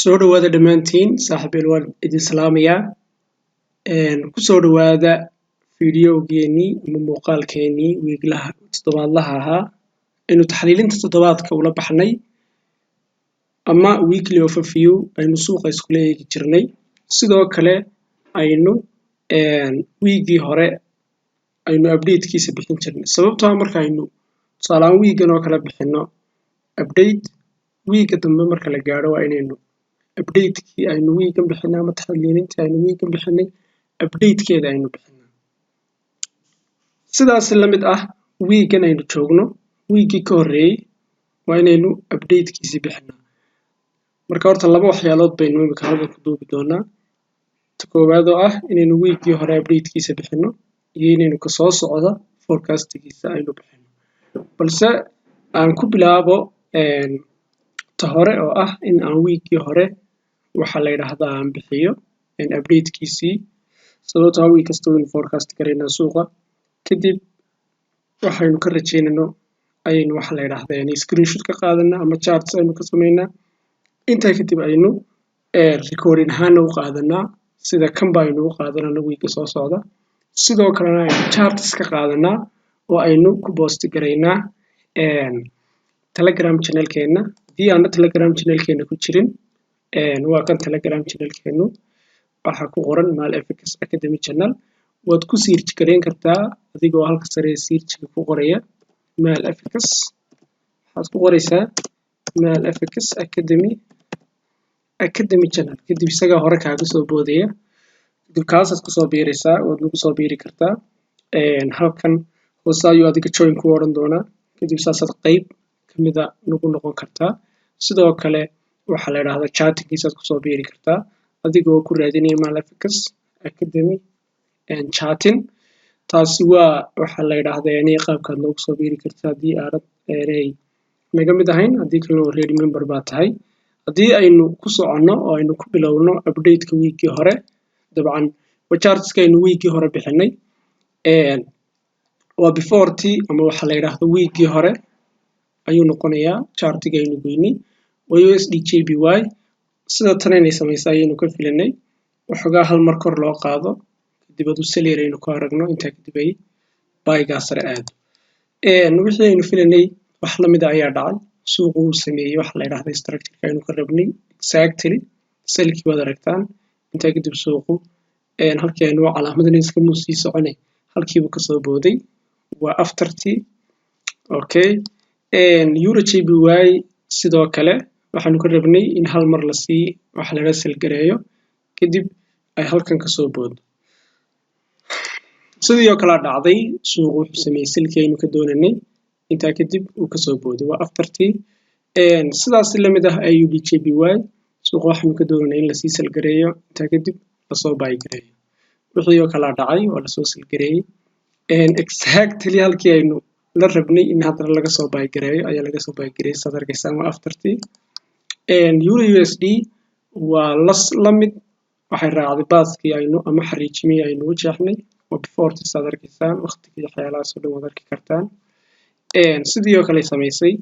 soo dhawaada dhammaantiin saaxiibayaal waan idin salaamayaa ku soo dhawaada fiidiyowgeenii ama muuqaalkeenii wiiglaha toddobaadlaha ahaa aynu taxliilinta toddobaadka ula baxnay ama weekly overview aynu suuqa iskula eegi jirnay sidoo kale aynu wiigii hore aynu updatekiisa bixin jirnay sababtoo ah marka aynu tusaalaan wiigan oo kala bixino update wiiga dambe marka la gaaro waa inaynu update-kii aynu wiigan bixinay ama taxliilintii aynu wiigan bixinay update-keeda aynu bixinaa sidaas la mid ah wiigan aynu joogno wiigii ka horreeyay waa inaynu update-kiisii bixinaa marka horta laba waxyaalood baynu imika halkan ku duubi doonaa ta koowaad oo ah inaynu wiigii hore update-kiisa bixino iyo inaynu kasoo socda forecast-giisa aynu bixino balse aan ku bilaabo ta hore oo ah in aan wiigii hore waxa la yiraahdaa aan bixiyo update-kiisii sababtoo ah wiig kasta waynu forecast garaynaa suuqa kadib waxaynu ka rajaynayno ayaynu waxa la yiraahdaa screenshot ka qaadanaa ama charts aynu ka samaynaa intaa kadib aynu recording ahaan u qaadanaa sida kanba aynu u qaadanaa wiigga soo socda sidoo kalena aynu charts ka qaadanaa oo aynu ku post garaynaa telegram channel-keena haddii aan telegram channel-keena ku jirin waa kan telegram channel-keenu waxaa ku qoran malfx academy channel waad ku search gareyn kartaa adigoo halka sare search-ga ku qoraya malfx waxaad ku qoraysaa malfx academy channel kadib isaga hore kaaga soo boodaya kadib kaasaad kusoo biiraysaa waad nagu soo biiri kartaa halkan hoose ayuu adiga join ku oran doonaa kadib saasaad qayb kamida nagu noqon kartaa sidoo kale waxa la yiraahdaa chatting-kiisaad kusoo biiri kartaa adigoo ku raadinaya malfx academy chatting taasi waa waxa la yiraahdaa qaabkaad noogu soo biiri kartaa haddii aanad naga mid ahayn haddii kalena already member baa tahay haddii aynu ku soconno oo aynu ku bilowno update-ka wiigii hore dabcan waa charts-ka aynu wiigii hore bixinay waa before-tii ama waxa la yiraahdaa wiigii hore ayuu noqonayaa chart-iga aynu goynay waa USD JPY sida tan inay samaysaa ayaynu ka filanay waxoogaa hal mar kor loo qaado kadib adu seller aynu ku aragno intaa kadib ay buy-gaa sare aado wixii aynu filanay wax la mid ah ayaa dhacay suuqu uu sameeyey waxa la yiraahdaa structure-ka aynu ka rabnay exactly sell-kii waad aragtaan intaa kadib suuqu halkii aynu calaamadana iskama sii soconay halkiiba kasoo booday waa aftertii okay euro JPY sidoo kale waxaanu ka rabnay in hal mar lasii waxa laga selgareeyo kadib ay halkan kasoo boodo sidoo kale dhacday suuqu wuxuu sameeyey selkii aynu ka doonanay intaa kadib uu kasoo booday waa aftertii sidaas la mid ah AUD JPY suuqu waxaanu ka doonanay in lasii selgareeyo intaa kadib lasoo buy gareeyo wixii kale dhacay oo lasoo selgareeyay exactly halkii aynu la rabnay in hadda laga soo buy gareeyo ayaa laga soo buy gareeyay saad arkaysaan waa aftertii euro USD waa la mid waxay raacday baaskii aynu ama xariijimii aynu u jeexnay waa before-tii saad arkaysaan waqtigii waxyaalahaas oo dhan waad arki kartaan sidii oo kale samaysay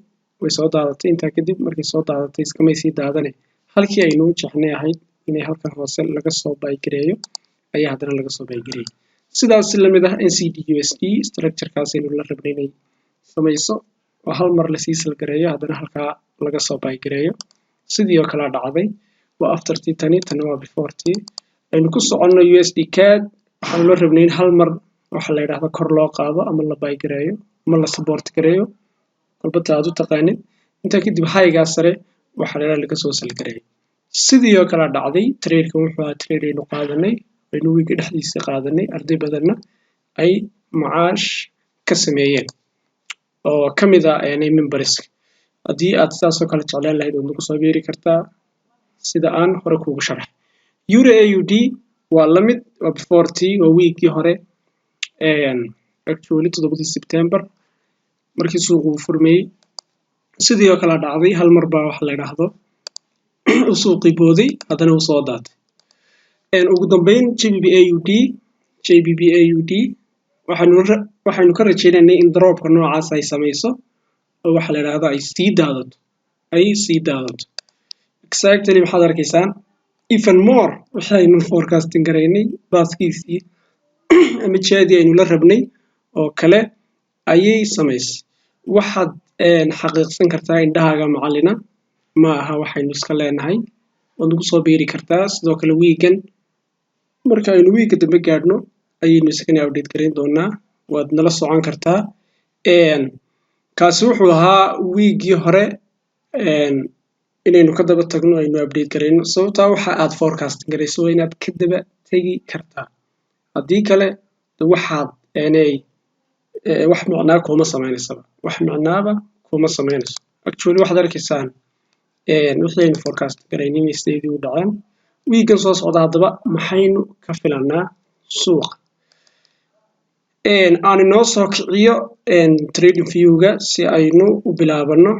way soo daadatay intaa kadib markay soo daadatay iskamay sii daadane halkii aynu u jeexnay ahayd inay halkan hoose laga soo buy gareeyo ayaa haddana laga soo buy gareeyay sidaas la mid ah NCD USD structure-kaas aynu la rabnay inay samayso oo hal mar lasii selgareeyo haddana halkaa laga soo buy gareeyo sidii oo kale dhacday waa aftertii tani waa before-tii aynu ku soconno USD CAD waxaanu la rabnay in hal mar waxa la yiraahdaa kor loo qaado ama la buy gareeyo ama la support gareeyo kolbata aad u taqaanid intaa kadib high-gaa sare waxa la yiraahdaa laga soo selgareeyo sidii oo kale dhacday trade-kan wuxuu ahaa trade aynu qaadanay aynu wiigga dhexdiisa qaadanay arday badanna ay macaash ka sameeyeen oo ka mid ah members haddii aad sidaas oo kale jeclaan lahayd waad nagu soo biiri kartaa sida aan hore kuugu sharaxay euro AUD waa la mid waa before-tii waa wiigii hore actually 7 September markii suuqu uu furmayey sidii oo kale dhacday hal mar baa waxa la yiraahdo uu suuqii booday haddana uu soo daatay ugu dambeyn JPB AUD waxaanu ka rajaynaynay in drop-ka noocaas ay samayso oo waxa la yiraahdaa ay sii daadato exactly waxaad arkaysaan even more waxaynu forecasting garaynay baaskiisii ama jeedii aynu la rabnay oo kale ayay samaysay waxaad xaqiiqsan kartaa indhahaaga macallina ma aha waxaynu iska leenahay waad nagu soo biiri kartaa sidoo kale weegan marka aynu weega dambe gaadhno ayaynu isagana update garayn doonaa waad nala socon kartaa kaasi wuxuu ahaa weegii hore inaynu ka daba tagno aynu update garayno sababtaa waxa aad forecasting garayso waa inaad ka daba tegi kartaa haddii kale waxaad wax macnaa kuma samaynaysaa wax macnaaba kuma samaynayso actually waxaad arkaysaan wixii aynu forecasting garaynay sideedii u dhaceen weegan soo socda haddaba maxaynu ka filanaa suuqa aan inoo soo kiciyo trading view-ga si aynu u bilaabano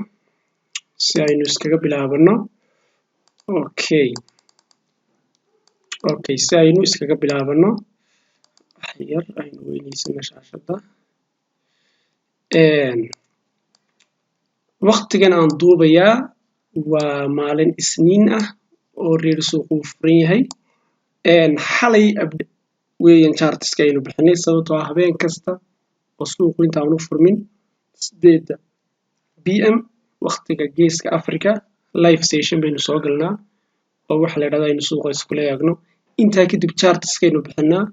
si aynu iskaga bilaabano okay si aynu iskaga bilaabano wax yar aynu weynaysana shaashada waqtigan aan duubayaa waa maalin isniin ah oo reer suuqu furan yahay xalay weeyaan chartiska aynu bixinay sababtoo ah habeen kasta oo suuqu intaanu furmin 8 pm waqtiga geeska Afrika live session baynu soo galnaa oo waxa la yiraahdaa aynu suuqa iskula eegno intaa kadib chartiska aynu bixinaa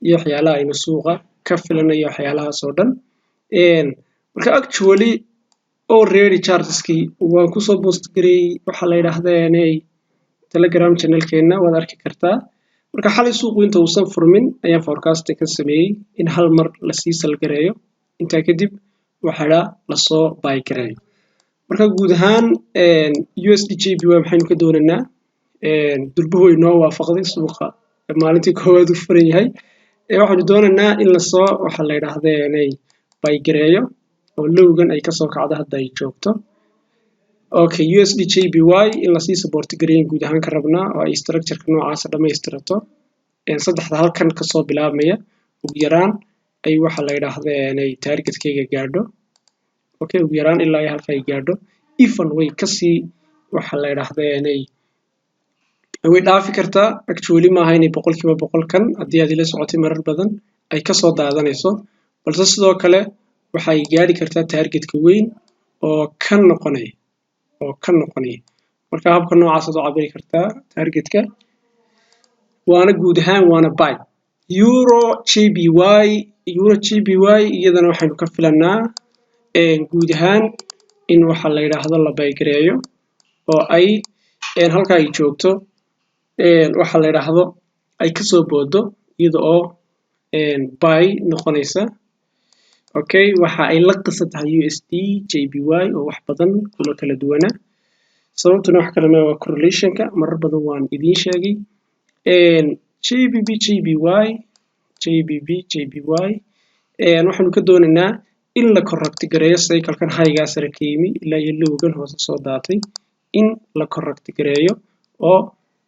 iyo waxyaalaha aynu suuqa ka filanayo waxyaalahaas oo dhan marka actually already chartiskii waan ku soo post gareey waxa la yiraahdaa Telegram channelkeena waad arki kartaa marka xalay suuqu inta uusan furmin ayaan forecast ka sameeyay in hal mar la sii salgareeyo inta kadib waxa la soo buy gareeyo marka guud ahaan USD JPY waxaynu ka doonaynaa durbaha inoo waafaqday suuqa maalintii koowaad u furan yahay waxaynu doonaynaa in la soo waxa la yiraahdaa buy gareeyo oo lowgan ay ka soo kacdo hadda ay joogto okay USD JPY in la sii support gareeyo guud ahaan ka rabnaa oo ay structure-ka noocaas dhameystirato saddexda halkan ka soo bilaabmaya ugu yaraan ay waxa la yiraahdaa target-kayga gaadho okay ugu yaraan ilaa ay halka ay gaadho even way ka sii waxa la yiraahdaa way dhaafi kartaa actually ma aha inay 100% kan haddii aad ila socotay marar badan ay ka soo daadanayso balse sidoo kale waxay gaari kartaa target-ka weyn oo kan noqonaya marka habka noocaas aad u cabiri kartaa target-ka waana guud ahaan waana buy euro JPY iyadana waxaynu ka filanaa guud ahaan in waxa la yiraahdo la buy gareeyo oo ay halka ay joogto waxa la yiraahdo ay ka soo boodo iyada oo buy noqonaysa okay waxa ay la qasatahay USD JPY oo wax badan kuma kala duwana sababtuna wax kale ma waa correlation-ka marar badan waan idin sheegay JPY waxaanu ka doonaynaa in la correct gareeyo cycle-kan high-ga sare ka yimi ilaa iyo lowgan hoose soo daatay in la correct gareeyo oo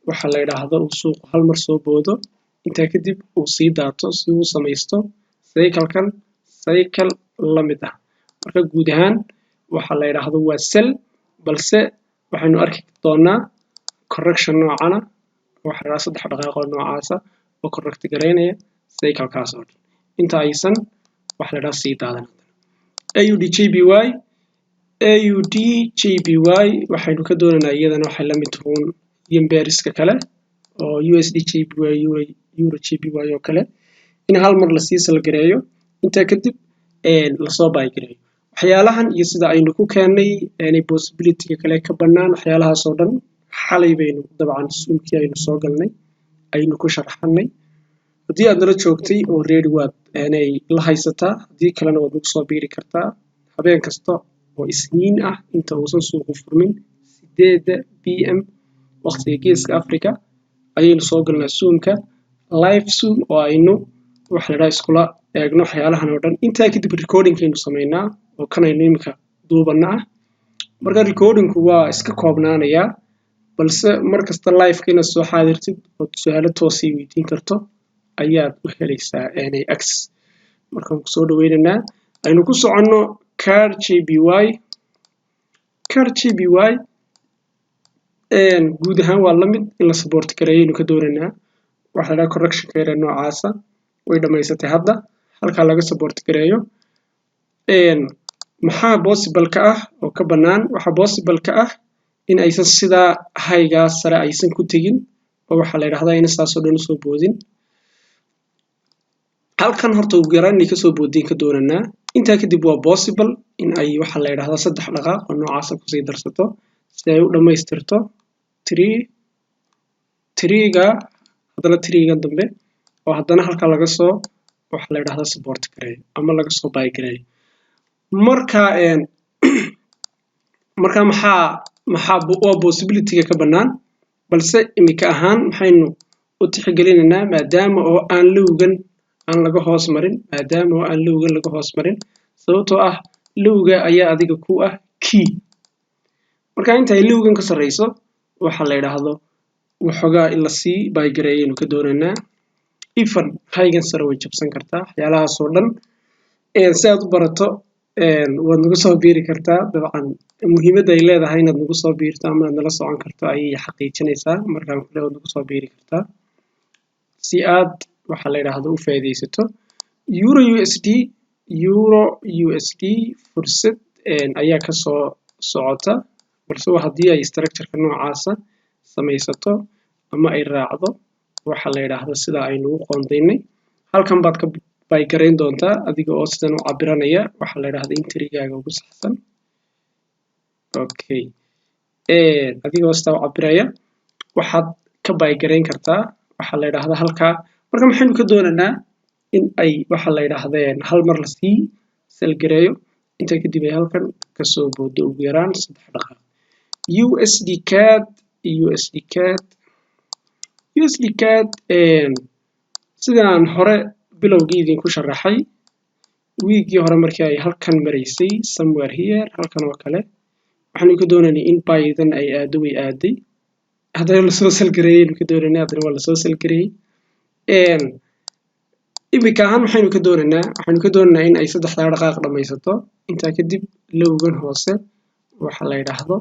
waxa la yiraahdo uu suuq hal mar soo boodo inta kadib uu sii daato si uu samaysto cycle-kan cycle la mid ah marka guud ahaan waxa la yiraahdo waa sell balse waxaanu arki doonaa correction noocana waxa la saddex dhaqaaqo noocaas oo correct gareynaya cycle-kaas oo dhan inta aysan wax la yiraahdo sii daadan AUD JPY waxaynu ka doonaynaa iyadana waxay la mid tahay yambariska kale oo USD JPY Euro JPY oo kale in hal mar la sii salgareeyo inta kadib la soo buy gareeyo waxyaalahan iyo sida aynu ku keenay possibility kale ka banaan waxyaalahaas oo dhan xalay baynu dabcan suuqii aynu soo galnay aynu ku sharaxnay haddii aad nala joogtay oo ready waad la haysataa haddii kalena waad ugu soo biiri kartaa habeen kasta oo isniin ah inta uusan suuqu furmin 8 pm waqtiga geeska Afrika ayaynu soo galnaa suunka live zoom oo aynu wax la yiraahdo iskula eegno waxyaalahan oo dhan intaa kadib recording-kaynu sameynaa oo kanaynu imika duubanaa marka recording-ku waa iska koobnaanaya balse markasta live-kayna soo xaadirtid oo su'aalo toos ah weydiin karto ayaad u helaysaa access markaan ku soo dhaweynaynaa aynu ku soconno CAD JPY guud ahaan waa la mid in la support gareeyo ayaynu ka doonaynaa waxa la correction ka noocaasa way dhamaysatay hadda halka laga support gareeyo maxaa possible ka ah oo ka banaan waxa possible ka ah in aysan sida hayga sare aysan ku tagin oo waxa la yiraahdaa in saas oo dhan soo boodin halkan horta ugu yaraan ka soo boodin ka doonaynaa inta kadib waa possible in ay waxa la yiraahdaa saddex dhaqaaq oo noocaas ku sii darsato si ay u dhamaystirto 3 ga hadana 3 ga dambe oo hadana halka laga soo waxa la yiraahdaa support gareeyo ama laga soo buy gareeyo marka maxaa possibility ka banaan balse imika ahaan maxaynu u tixgelinaynaa maadaama oo aan lowgan aan laga hoos marin sababtoo ah lowga ayaa adiga ku ah key marka inta ay lowgan ka sareyso waxa la yiraahdo waxoogaa in la sii buy gareeyo ka doonaynaa even haygan sare way jabsan kartaa waxyaalahaas oo dhan si aad u barato waad nagu soo biiri kartaa dabcan muhiimadda ay leedahay inaad nagu soo biirto ama aad nala socon karto ayay xaqiijinaysaa markaan kule waad nagu soo biiri kartaa si aad waxa la yiraahdo u faa'iideysato euro USD fursad ayaa ka soo socota balse haddii ay structure-ka noocaasa samaysato ama ay raacdo waxa la yiraahdo sida aynu u qoondaynay halkan baad ka buy gareyn doontaa adiga oo sidan u cabiranaya waxa la yiraahdaa entry-gaaga ugu saxsan okay adiga oo sidan u cabiraya waxaad ka buy gareyn kartaa waxa la yiraahdaa halka marka maxaynu ka doonaynaa in ay waxa la yiraahdeen hal mar la sii sel gareeyo inta kadib ay halkan ka soo boodo ugu yaraan 3 dhaqaaq USD CAD sidaan hore bilowgii idinku sharaxay weekii hore markii ay halkan mareysay somewhere here halkan oo kale waxaanu ka doonaynaa in Python ay aado way aaday hadda la soo sel gareeyay ka doonaynaa hadda waa la soo sel gareeyay imika ahaan waxaanu ka doonaynaa in ay 3 dhaqaaq dhamaysato inta kadib lowgan hoose waxa la yiraahdo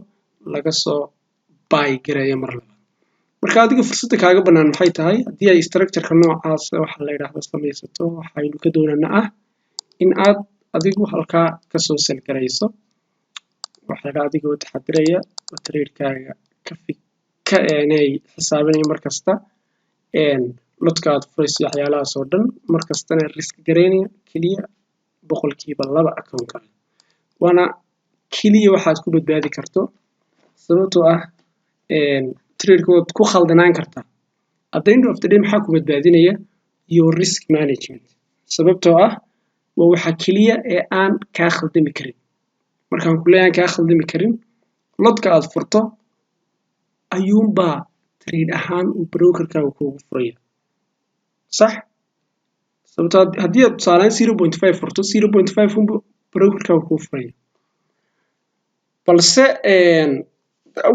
laga soo buy gareeyo mar labaad marka adiga fursadda kaaga banaan maxay tahay haddii ay structure-ka noocaas waxa la yiraahdo samaysato waxaynu ka doonaynaa in aad adigu halka ka soo sel gareyso waxa la adiga oo taxadiraya trade-kaaga ka inay xisaabinay markasta lodka aad furayso waxyaalahaas oo dhan markastana risk gareynaya kaliya 2% account-ka waana kaliya waxaad ku badbaadi karto sababtoo ah trade-kood ku khaldanaan kartaa at the end of the day maxaa ku badbaadinaya your risk management sababtoo ah waa waxa kaliya ee aan kaa khaldami karin markaan ku leeyahay kaa khaldami karin lodka aad furto ayuunbaa trade ahaan uu brokerkaaga kuugu furaya صح sababtoo haddii aad tusaalaan 0.5 furto 0.5 unbu brokerkaaga kuu furaya balse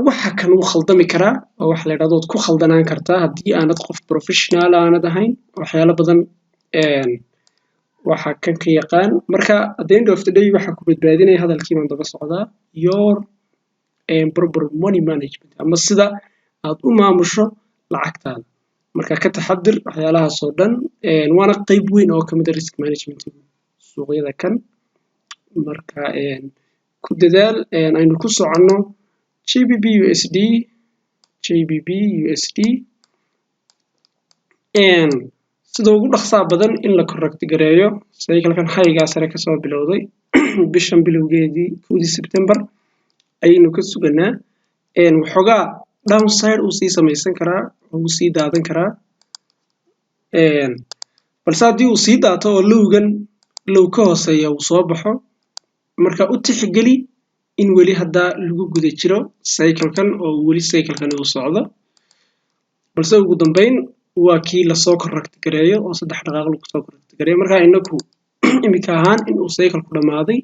waxa kan uu khaldami karaa oo waxa la yiraahdo ku khaldanaan kartaa haddii aanad qof professional aanad ahayn waxyaalo badan waxa kan ka yaqaan marka at the end of the day waxa ku badbaadinaya hadalkii baan daba socdaa your proper money management ama sida aad u maamusho lacagtaada marka ka taxadir waxyaalahaas oo dhan waana qayb weyn oo kamid ah risk management suuqyada kan marka ku dadaal aynu ku socono GBP USD sida ugu dhaqsaha badan in la correct gareeyo cycle-kan high-ga sare ka soo bilowday bishan bilowgeedii 2 September ayaynu ka suganaa waxoogaa downside uu sii samaysan karaa uu sii daadan karaa balse haddii uu sii daato oo low ka hooseeya uu soo baxo marka u tixgeli in weli hadda lagu guda jiro cycle-kan oo weli cycle-kan uu socdo balse ugu dambeyn waa kii la soo correct gareeyo oo 3 dhaqaaq lagu soo correct gareeyo marka inagu imika ahaan in uu cycle ku dhamaaday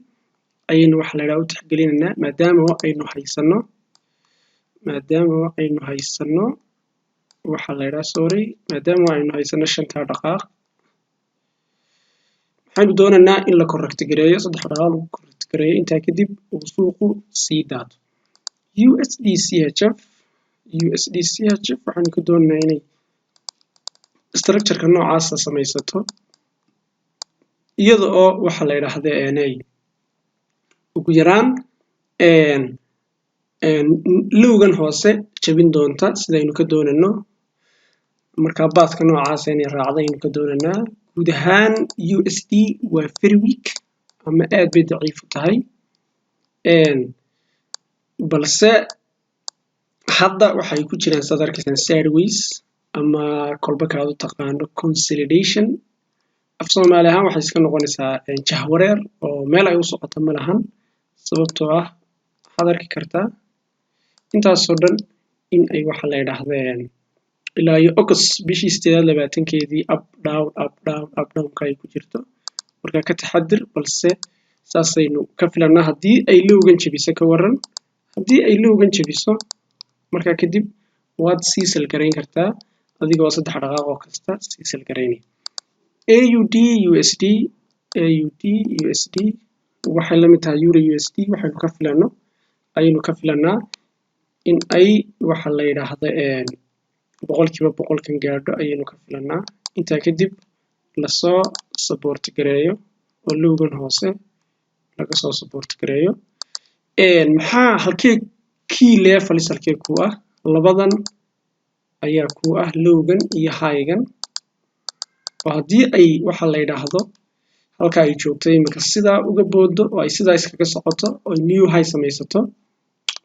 ayaynu wax la yiraahdo u tixgelinaynaa maadaama aynu haysano waxa la yiraahdo maadaama aynu haysano 5 dhaqaaq waxaynu doonaynaa in la correct gareeyo 3 dhaqaaq lagu correct gareeyo inta kadib uu suuqu sii daato USD CHF USDCHF waxaan ku doonaynaa inay structure-ka noocaas samaysato iyada oo waxa la yiraahdaa inay ugu yaraan lowgan hoose jabin doonta sidaynu ka doonano marka baaska noocaas inay raacdaynu ka doonanaa guud ahaan USD waa very weak ama aad bay daciif u tahay balse hadda waxay ku jiraan sadarkiisan sideways ama kolba kaad u taqaano consolidation af Soomaali ahaan waxay iska noqonaysaa jahwareer oo meel ay u socoto ma lahan sababtoo ah waxaad arki kartaa intaasoo dhan in ay waxa la yidhaahdeen ilaa iyo August bishii 28keedii up down ka ay ku jirto marka ka taxadir balse saasaynu ka filanaa haddii ay lowgan jabiso ka waran haddii ay lowgan jabiso marka kadib waad sii salgarayn kartaa adigoo 3 dhaqaaq oo kasta sii salgaraynay AUD USD waxay la mid tahay Euro USD waxaynu ka filanaa in ay waxa la yiraahdo boqolkiiba boqolkan gaadho ayaynu ka filanaa intaa kadib la soo support gareeyo oo lowgan hoose laga soo support gareeyo maxaa halkee key level halkee ku ah labadan ayaa ku ah lowgan iyo highgan oo haddii ay waxa la yiraahdo halka ay joogto imika sidaa uga boodo oo ay sidaa iskaga socoto oo new high samaysato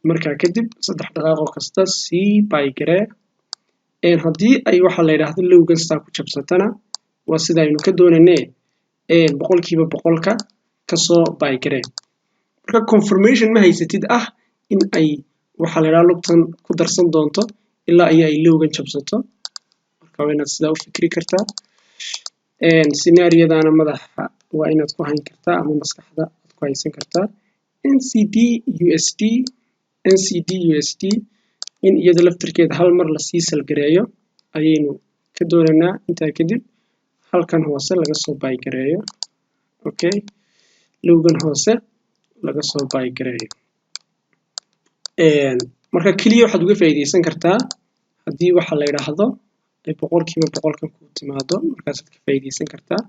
marka kadib 3 dhaqaaq oo kasta sii buy garee haddii ay waxa la yiraahdo lowgan staa ku jabsatana waa sida aynu ka doonanay boqolkiiba boqolka ka soo buy garee marka confirmation ma haysatid ah in ay waxa la yiraahdo lugtan ku darsan doonto ilaa ay lowgan jabsato marka waa inaad sidaa u fikri kartaa scenario-dana madaxa waa inaad ku hayn kartaa ama maskaxda aad ku haysan kartaa NCD USD in iyada laftirkeeda hal mar la sii salgareeyo ayaynu ka doonanaa intaa kadib halkan hoose laga soo buy gareeyo okay lowgan hoose laga soo buy gareeyo marka kaliya waxaad uga faa'iideysan kartaa haddii waxa la yiraahdo ay boqolkiiba boqolkan ku timaado markaasaad ka faa'iideysan kartaa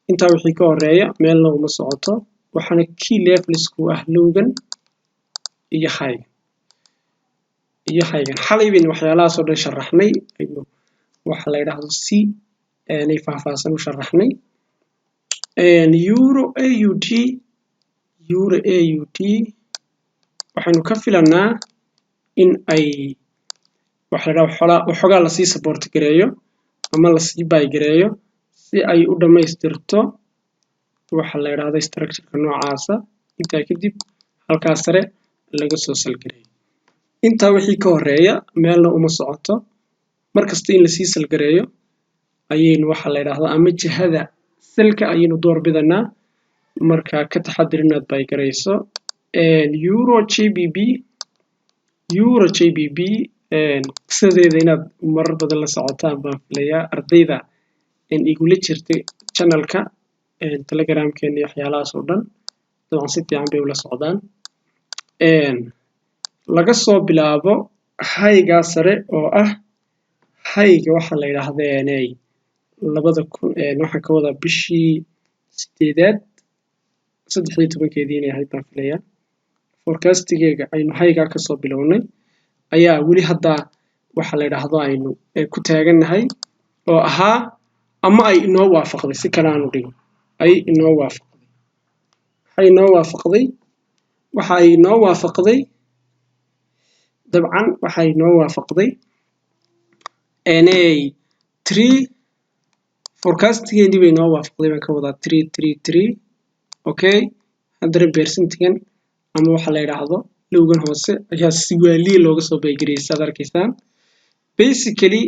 intaa wixii ka horeeya meelna uma socoto waxaana key levels ku ah lowgan iyo highgan xalay baynu waxyaalahaas oo dhan sharaxnay waxa la yiraahdo si aanay faahfaahsan u sharaxnay Euro AUD waxaynu ka filanaa in ay waxa la yiraahdo xogaa la sii support gareeyo ama la sii buy gareeyo si ay u dhameystirto waxa la yiraahdo structure-ka noocaasa intaa kadib halkaas sare laga soo salgareeyo intaa wixii ka horeeya meelna uma socoto markasta in la sii salgareeyo ayaynu waxa la yiraahdo ama jihada salka ayaynu door bidanaa marka ka taxadir inaad buy gareyso Euro JBB sideeda inaad marar badan la socotaan baan filayaa ardayda igula jirtay channelka Telegram-keena iyo waxyaalahaas oo dhan dabcan si fiican bay ula socdaan laga soo bilaabo high-ga sare oo ah high-ga waxa la yiraahdaa 2000 waxa ka wada bishii 8aad 13keedii inay ahayd baan filayaa forecastigeyga aynu high-ga ka soo bilownay ayaa weli hadda waxa la yiraahdo aynu ku taaganahay oo ahaa ama ay inoo waafaqday si kale aan u dhigo ay inoo waafaqday dabcan waxay inoo waafaqday inay 3 forecastigeenii bay inoo waafaqday baan ka wadaa 3 okay 100%gan ama waxa la yiraahdo lowgan hoose ayaa si waaliye looga soo baygareeyay saad arkaysaan basically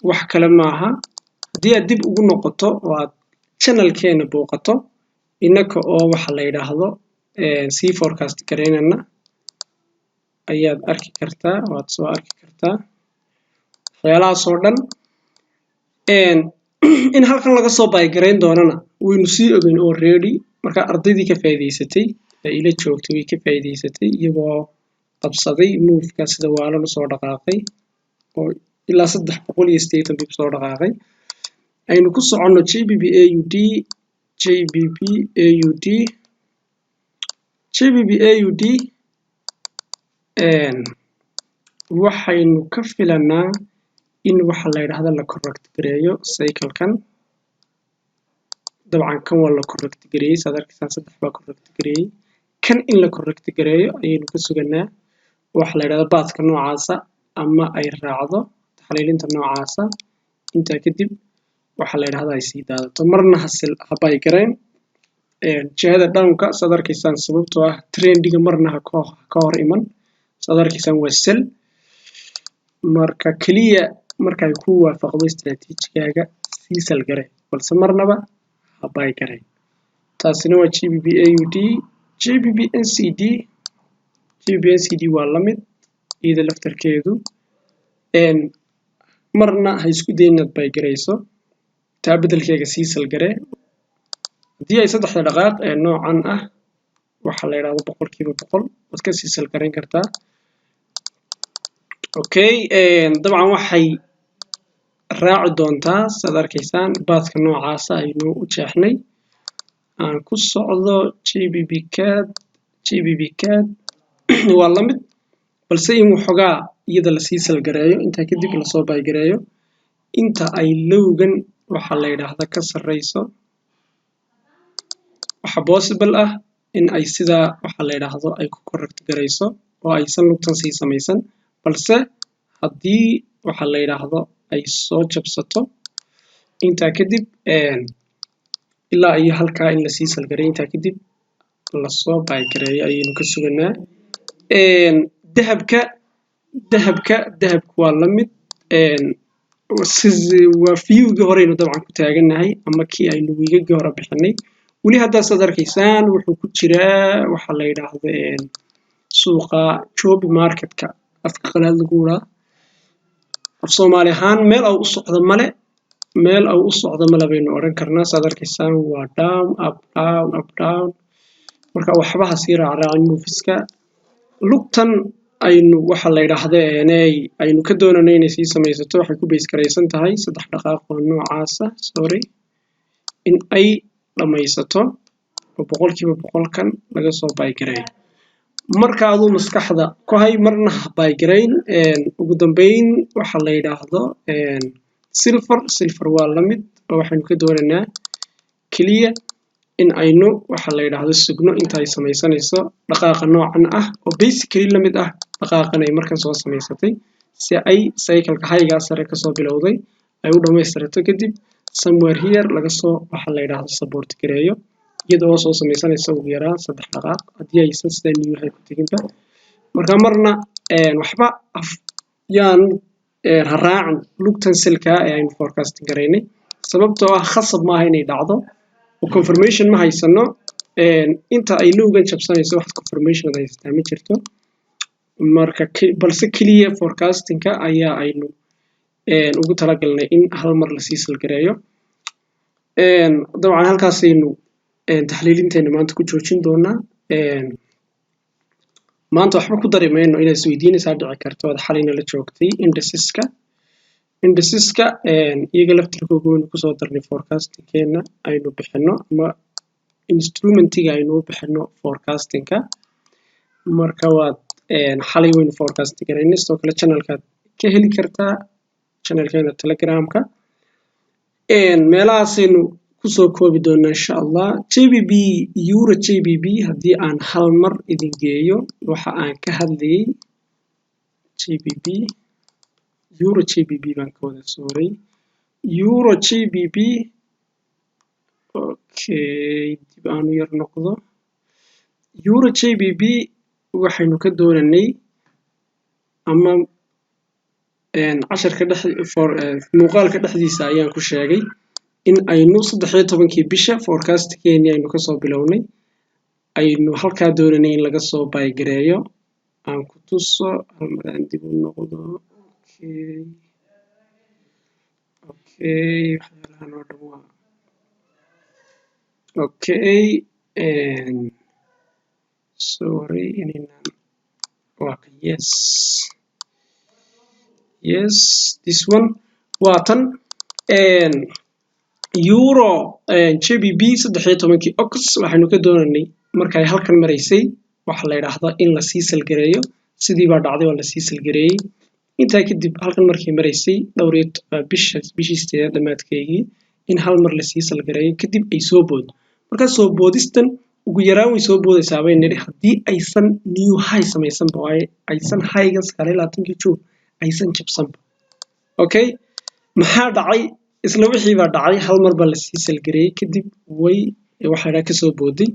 wax kale maaha haddii aad dib ugu noqoto oo aad channelkeena booqato innaka oo waxa la yiraahdo sii forecast gareynana ayaad arki kartaa waad soo arki kartaa waxyaalahaas oo dhan in halkan laga soo baygareyn doonana waynu sii ogeyn already marka ardaydii ka faa'iideysatay ila joogtay way ka faa'iideysatay iyagoo qabsaday moveka sida waalan usoo dhaqaaqay oo ilaa 380 bib soo dhaqaaqay aynu ku soconno JBP AUD waxaynu ka filanaa in waxa la yiraahdo la correct gareeyo cycle-kan dabcan kan waa la correct gareeyay sadarkiisan 3 baa correct gareeyay kan in la correct gareeyo ayaynu ka suganaa waxa la yiraahdo pathka noocaasa ama ay raacdo taxliilinta noocaasa inta kadib waxa la yiraahdo ay sii daadato marna habay gareen jihada downka sadarkiisan sababtoo ah trendiga marna ka hor iman sadarkiisan waa sell marka kaliya marka ay ku waafaqdo istiraatiijigaaga sii sal garee balse marnaba habay gareen taasina waa JBP AUD JBP NCD waa la mid iyada laftarkeedu marna ha isku dayin inaad bay gareyso taa bedelkeega sii sal garee haddii ay saddexda dhaqaaq ee noocan ah waxa la yiraahdo 100% waad ka sii sal gareyn kartaa okay dabcan waxay raaci doontaa sadarkiisan pathka noocaasa aynu u jeexnay aan ku socdo JBP CAD waa la mid balse in waxoogaa iyada la sii sal gareeyo inta kadib la soo bay gareeyo inta ay lowgan waxa la yiraahdo ka sareyso waxa possible ah in ay sida waxa la yiraahdo ay ku correct gareyso oo aysan lugtan sii samaysan balse haddii waxa la yiraahdo ay soo jabsato inta kadib ilaa iyo halka in la sii sal gareeyo inta kadib la soo bay gareeyo ayaynu ka suganaa dahabka waa la mid waa viewga horeynu dabcan ku taaganahay ama kii aynu wiigagii hore bixinay weli haddaa sadarkiisan wuxuu ku jiraa waxa la yiraahdo suuqa job marketka afka qalaad lagu waraa Soomaali ahaan meel u socdo male baynu oran karnaa sadarkiisan waa down up down marka waxba ha sii raacin moveska lugtan aynu waxa la yiraahdo aynu ka doonanay inay sii samaysato waxay ku base gareysan tahay 3 dhaqaaq oo noocaasa in ay dhamaysato oo 100% kan laga soo bay gareeyo marka aad maskaxda ku hay marna bay gareyn ugu dambeyn waxa la yiraahdo silver waa la mid oo waxaynu ka dooranaa kaliya in aynu waxa la yiraahdo sugno inta ay samaysanayso dhaqaaqa noocan ah oo basically la mid ah dhaqaaqan ay markan soo samaysatay si ay cycle-ka hayga sare ka soo bilowday ay u dhameystirto kadib somewhere here laga soo waxa la yiraahdo support gareeyo iyadoo soo samaysanaysa ugu yaraan 3 dhaqaaq haddii aysan sidaan yahay ku teginba marka marna waxba yaan raacin lugtan silka ee aynu forecasting gareynay sababtoo ah khasab ma aha inay dhacdo oo confirmation ma haysano inta ay lowgan jabsanayso wax confirmation haystaa ma jirto marka balse kaliya forecastingka ayaa aynu ugu talagalnay in hal mar la sii sal gareeyo dabcan halkaasaynu taxliilinteena maanta ku joojin doonaa maanta waxba ku dari mayno inaad isweydiinaysaa dhici karto aad xalayna la joogtay indiceska iyaga laftirkooda waynu kusoo darnay forecastingkeena aynu bixino ama instrumentiga aynu u bixino forecastingka marka waad xalay waynu forecasting garaynay sidoo kale channelkaad ka heli kartaa channelkeena telegramka meelahaasaynu kusoo koobi doonaa insha allah euro JBP haddii aan hal mar idin geeyo waxa aan ka hadlayay euro JBP baan ka wada sooray euro JBP okay dib aanu yar noqdo euro JBP waxaynu ka dooranay ama casharka muuqaalka dhexdiisa ayaan ku sheegay in aynu 13 bisha forecastkeeni aynu ka soo bilownay aynu halkaa dooranay in laga soo bay gareeyo aan ku tuso halmaraan dib u noqdo okay waxyaalahan oo dhan waa okay sorry inaan yes yes this one waatan euro JBP 13 ox waxaanu ka doonaynay markay halkan maraysay waxa la yiraahdo in la sii salgareeyo sidii baa dhacday oo la sii salgareeyay intaa kadib halkan markay maraysay dhowreed bishii dhamaadkeygii in hal mar la sii salgareeyo kadib ay soo bood marka soo boodistan ugu yaraan way soo boodaysaa bay niri hadii aysan new high samaysan baa aysan high-gas kale 20 joog aysan jabsan okay maxaa dhacay isla wixii baa dhacay hal mar baa la sii salgareeyay kadib way waxa ka soo booday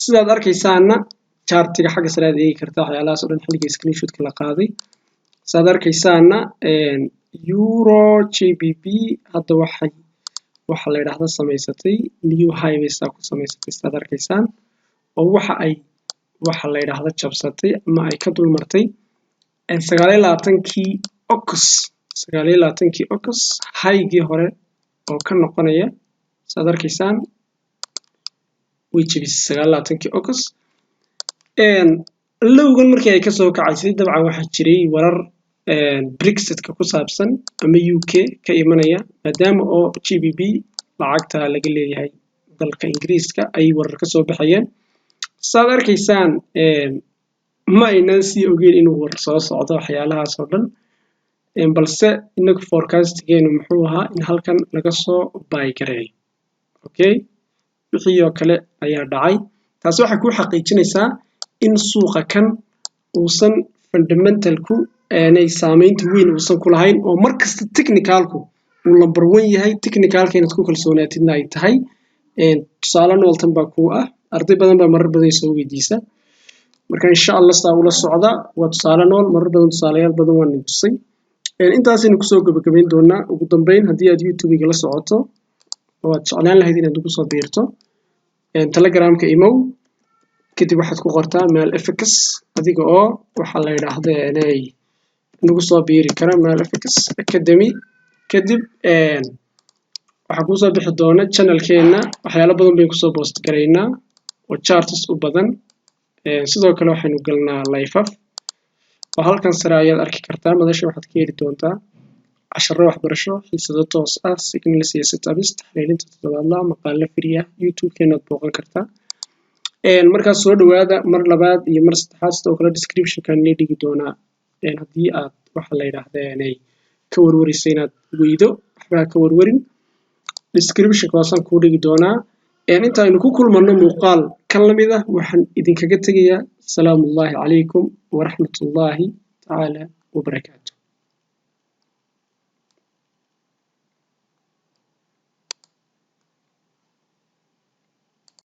sidaad arkaysaana chartiga xagga sare eegi kartaa waxyaalahaas oo dhan xilliga screenshot la qaaday sidaad arkaysaana euro JBP hadda waxa la yiraahdo samaysatay new high bay ku samaysatay sidaad arkaysaan oo waxa la yiraahdo jabsatay ama ay ka dul martay 29 ox high-gii hore oo ka noqonaya sidaad arkaysaan way jabisay 29 ox lowgan markii ay ka soo kacaysay dabcan waxa jiray warar Brexit-ka ku saabsan ama UK ka imanaya maadaama oo GBP lacagta laga leeyahay dalka Ingiriiska ay warar ka soo baxayeen sidaad arkaysaan ma aynan sii ogeyn inuu war soo socdo waxyaalahaas oo dhan balse inagu forecast-geenu muxuu ahaa in halkan laga soo buy gareeyo okay wixii oo kale ayaa dhacay taas waxa ku xaqiijinaysaa in suuqa kan uusan fundamental-ku aanay saameynta weyn uusan ku lahayn oo markasta technical-ku uu number 1 yahay technical-ka inaad ku kalsoonaatidna ay tahay tusaale nooltan baa ku ah arday badan baa marar badan soo weydiisa marka insha Allah saa ula socda waa tusaale nool marar badan tusaalayaal badan waan tusay intaasina ku soo gabagabeyn doonaa ugu dambeyn hadii aad YouTube-ga la socoto oo aad jeclaan lahayd inaad ugu soo biirto Telegram-ka imow kadib waxaad ku qortaa meel FX adiga oo waxa la yiraahdo inay nagu soo biiri kara meel FX Academy kadib waxa ku soo bixi doona channel-keena waxyaalo badan bay ku soo post gareynaa oo charts u badan sidoo kale waxaanu galnaa live oo halkan sare ayaad arki kartaa madasha waxaad ka heli doontaa casharro waxbarasho xiisado toos ah signal siyaasadeed taxliilinta toddobaadlaha maqaallo free ah YouTube-keena aad booqan kartaa markaas soo dhawaada mar labaad iyo mar saddexaad sidoo kale description-kan la dhigi doonaa hadii aad waxa la yiraahdo inay ka warwarisay inaad weydo waxba ka warwarin description-ka waasan ku dhigi doonaa inta aynu ku kulmano muuqaal kan la mid ah waxaan idinkaga tegayaa salaamu calaykum wa rahmatullaahi ta'ala wa barakaatuh